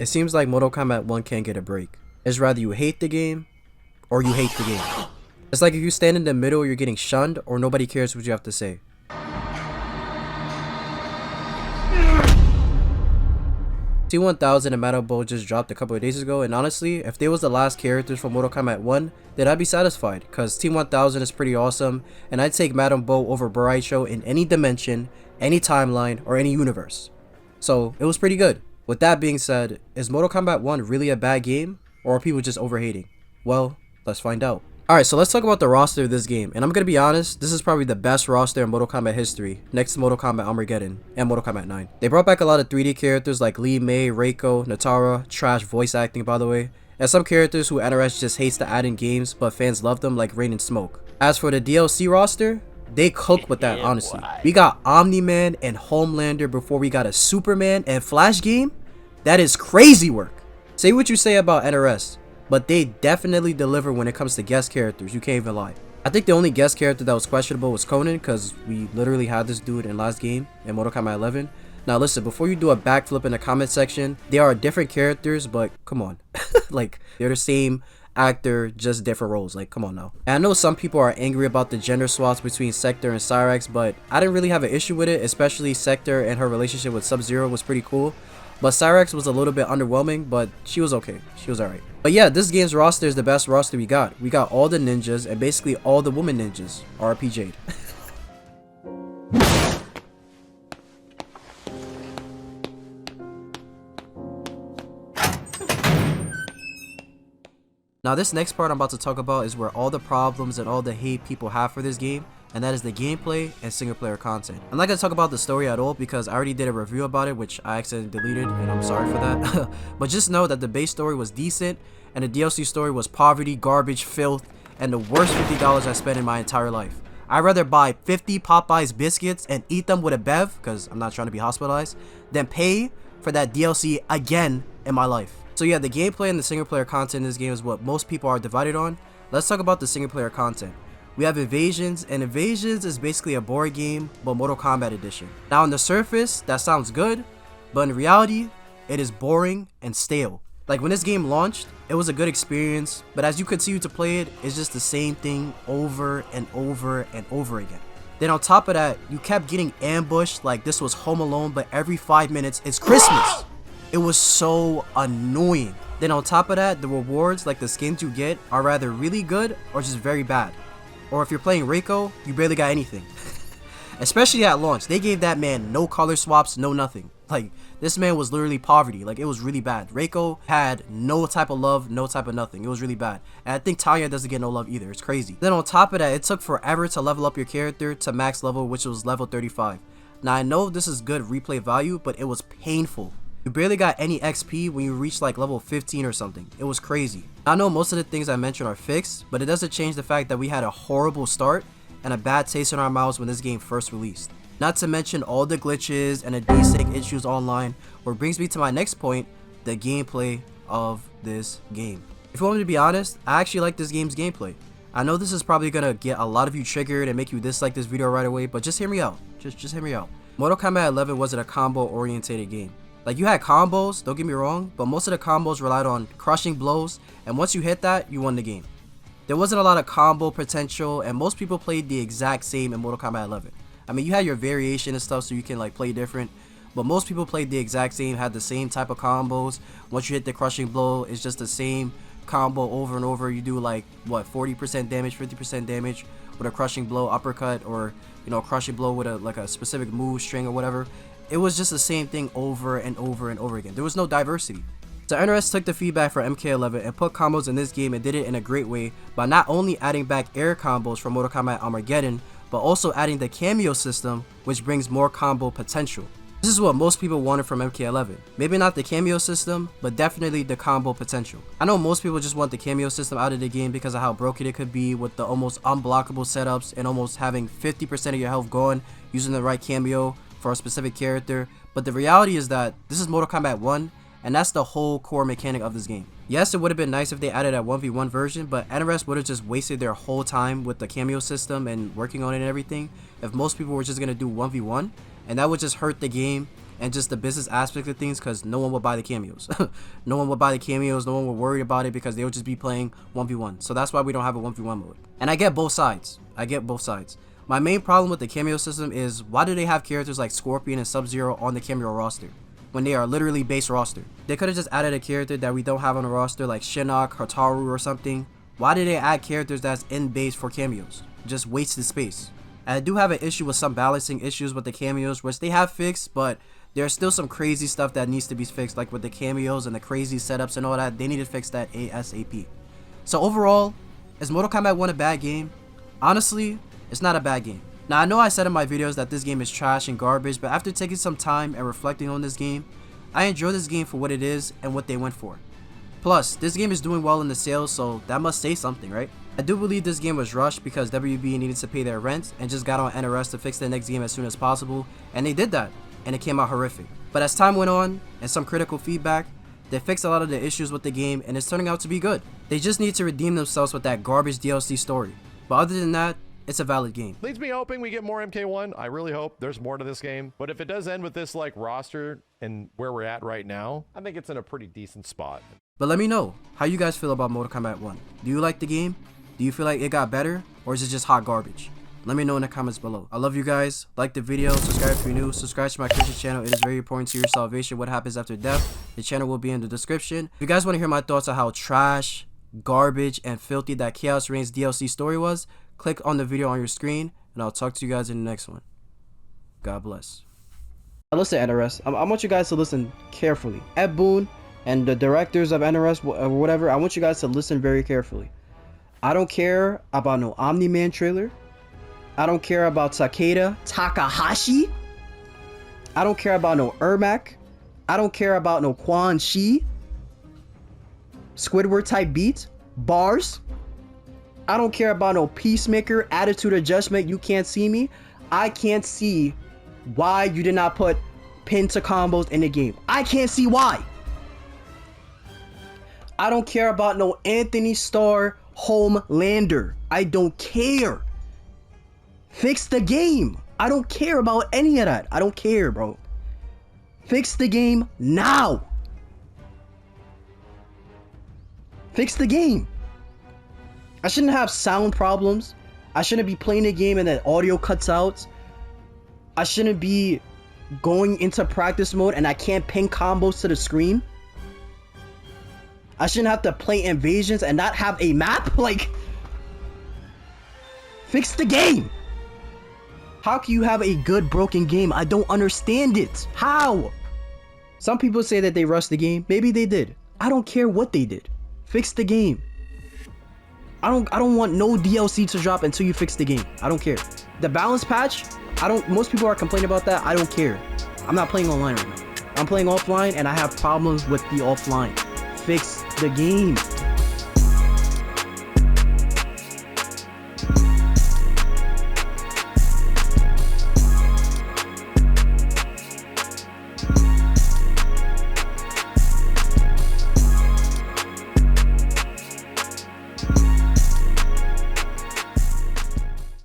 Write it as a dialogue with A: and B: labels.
A: It seems like Mortal Kombat 1 can't get a break. It's rather you hate the game or you hate the game. It's like if you stand in the middle, you're getting shunned or nobody cares what you have to say. T1000 and Metal Bow just dropped a couple of days ago, and honestly, if they was the last characters from Mortal Kombat 1, then I'd be satisfied, cause T1000 is pretty awesome, and I'd take Madame Bow over Baraicho in any dimension, any timeline, or any universe. So, it was pretty good. With that being said, is Mortal Kombat 1 really a bad game, or are people just overhating? Well, let's find out. Alright, so let's talk about the roster of this game, and I'm gonna be honest, this is probably the best roster in Mortal Kombat history, next to Mortal Kombat Armageddon and Mortal Kombat 9. They brought back a lot of 3D characters like Lee Mei, Reiko, Natara, trash voice acting by the way, and some characters who NRS just hates to add in games, but fans love them like Rain and Smoke. As for the DLC roster, they cook with that honestly. We got Omni-Man and Homelander before we got a Superman and Flash game? That is crazy work! Say what you say about NRS, but they definitely deliver when it comes to guest characters, you can't even lie. I think the only guest character that was questionable was Conan, because we literally had this dude in last game in Mortal Kombat 11. Now listen, before you do a backflip in the comment section, they are different characters, but come on. Like, they're the same actor, just different roles, like come on now. And I know some people are angry about the gender swaps between Sector and Cyrax, but I didn't really have an issue with it, especially Sector and her relationship with Sub-Zero was pretty cool. But Cyrax was a little bit underwhelming, but she was okay. She was alright. But yeah, this game's roster is the best roster we got. We got all the ninjas and basically all the woman ninjas. RP Jade. Now this next part I'm about to talk about is where all the problems and all the hate people have for this game, and that is the gameplay and single player content. I'm not going to talk about the story at all because I already did a review about it, which I accidentally deleted, and I'm sorry for that. But just know that the base story was decent, and the DLC story was poverty, garbage, filth, and the worst $50 I spent in my entire life. I'd rather buy 50 Popeyes biscuits and eat them with a bev, because I'm not trying to be hospitalized, than pay for that DLC again in my life. So yeah, the gameplay and the single player content in this game is what most people are divided on. Let's talk about the single player content. We have Invasions, and Invasions is basically a board game, but Mortal Kombat edition. Now on the surface, that sounds good, but in reality, it is boring and stale. Like when this game launched, it was a good experience, but as you continue to play it, it's just the same thing over and over and over again. Then on top of that, you kept getting ambushed like this was Home Alone, but every 5 minutes, it's Christmas. It was so annoying. Then on top of that, the rewards, like the skins you get, are either really good or just very bad. Or if you're playing Reiko, you barely got anything. Especially at launch, they gave that man no color swaps, no nothing. Like, this man was literally poverty. Like, it was really bad. Reiko had no type of love, no type of nothing. It was really bad. And I think Tanya doesn't get no love either. It's crazy. Then on top of that, it took forever to level up your character to max level, which was level 35. Now, I know this is good replay value, but it was painful. You barely got any XP when you reached like level 15 or something. It was crazy. I know most of the things I mentioned are fixed, but it doesn't change the fact that we had a horrible start and a bad taste in our mouths when this game first released. Not to mention all the glitches and the desync issues online, which brings me to my next point, the gameplay of this game. If you want me to be honest, I actually like this game's gameplay. I know this is probably gonna get a lot of you triggered and make you dislike this video right away, but just hear me out. Just hear me out. Mortal Kombat 11 wasn't a combo oriented game. Like, you had combos, don't get me wrong, but most of the combos relied on crushing blows, and once you hit that, you won the game. There wasn't a lot of combo potential, and most people played the exact same in Mortal Kombat 11. I mean, you had your variation and stuff so you can like play different, but most people played the exact same, had the same type of combos. Once you hit the crushing blow, it's just the same combo over and over. You do like, what, 40% damage, 50% damage with a crushing blow, uppercut, or, you know, a crushing blow with a specific move, string, or whatever. It was just the same thing over and over and over again. There was no diversity. So NRS took the feedback from MK11 and put combos in this game and did it in a great way by not only adding back air combos from Mortal Kombat Armageddon, but also adding the kameo system, which brings more combo potential. This is what most people wanted from MK11. Maybe not the kameo system, but definitely the combo potential. I know most people just want the kameo system out of the game because of how broken it could be with the almost unblockable setups and almost having 50% of your health gone using the right kameo for a specific character, but the reality is that this is Mortal Kombat 1, and that's the whole core mechanic of this game. Yes, it would have been nice if they added a 1v1 version, but NRS would have just wasted their whole time with the kameo system and working on it and everything if most people were just going to do 1v1, and that would just hurt the game and just the business aspect of things, because no one would buy the cameos. No one would buy the cameos, no one would worry about it because they would just be playing 1v1. So that's why we don't have a 1v1 mode. And I get both sides. My main problem with the cameo system is, why do they have characters like Scorpion and Sub-Zero on the cameo roster when they are literally base roster? They could have just added a character that we don't have on the roster like Shinnok, Hotaru or something. Why did they add characters that's in base for cameos? Just wasted space. And I do have an issue with some balancing issues with the cameos, which they have fixed, but there's still some crazy stuff that needs to be fixed, like with the cameos and the crazy setups and all that. They need to fix that ASAP. So overall, is Mortal Kombat 1 a bad game? Honestly, it's not a bad game. Now, I know I said in my videos that this game is trash and garbage, but after taking some time and reflecting on this game, I enjoy this game for what it is and what they went for. Plus, this game is doing well in the sales, so that must say something, right? I do believe this game was rushed because WB needed to pay their rent and just got on NRS to fix the next game as soon as possible, and they did that, and it came out horrific. But as time went on, and some critical feedback, they fixed a lot of the issues with the game, and it's turning out to be good. They just need to redeem themselves with that garbage DLC story. But other than that, it's a valid game.
B: Leads me hoping we get more MK1. I really hope there's more to this game. But if it does end with this like roster and where we're at right now, I think it's in a pretty decent spot.
A: But let me know how you guys feel about Mortal Kombat 1. Do you like the game? Do you feel like it got better? Or is it just hot garbage? Let me know in the comments below. I love you guys. Like the video, subscribe if you're new, subscribe to my Christian channel. It is very important to your salvation. What happens after death? The channel will be in the description. If you guys want to hear my thoughts on how trash, garbage, and filthy that Chaos Reigns DLC story was, click on the video on your screen, and I'll talk to you guys in the next one. God bless. Listen, NRS, I want you guys to listen carefully. Ed Boon and the directors of NRS or whatever, I want you guys to listen very carefully. I don't care about no Omni-Man trailer. I don't care about Takeda Takahashi. I don't care about no Ermac. I don't care about no Quan Chi. Squidward type beats. Bars. I don't care about no Peacemaker, Attitude Adjustment, You Can't See Me. I can't see why you did not put pin to combos in the game. I can't see why. I don't care about no Anthony Starr Homelander. I don't care. Fix the game. I don't care about any of that. I don't care, bro. Fix the game now. Fix the game. I shouldn't have sound problems. I shouldn't be playing the game and then audio cuts out. I shouldn't be going into practice mode and I can't ping combos to the screen. I shouldn't have to play invasions and not have a map. Like, fix the game. How can you have a good broken game? I don't understand it. How? Some people say that they rushed the game. Maybe they did. I don't care what they did. Fix the game. I don't want no DLC to drop until you fix the game. I don't care. The balance patch, most people are complaining about that. I don't care. I'm not playing online right now. I'm playing offline and I have problems with the offline. Fix the game.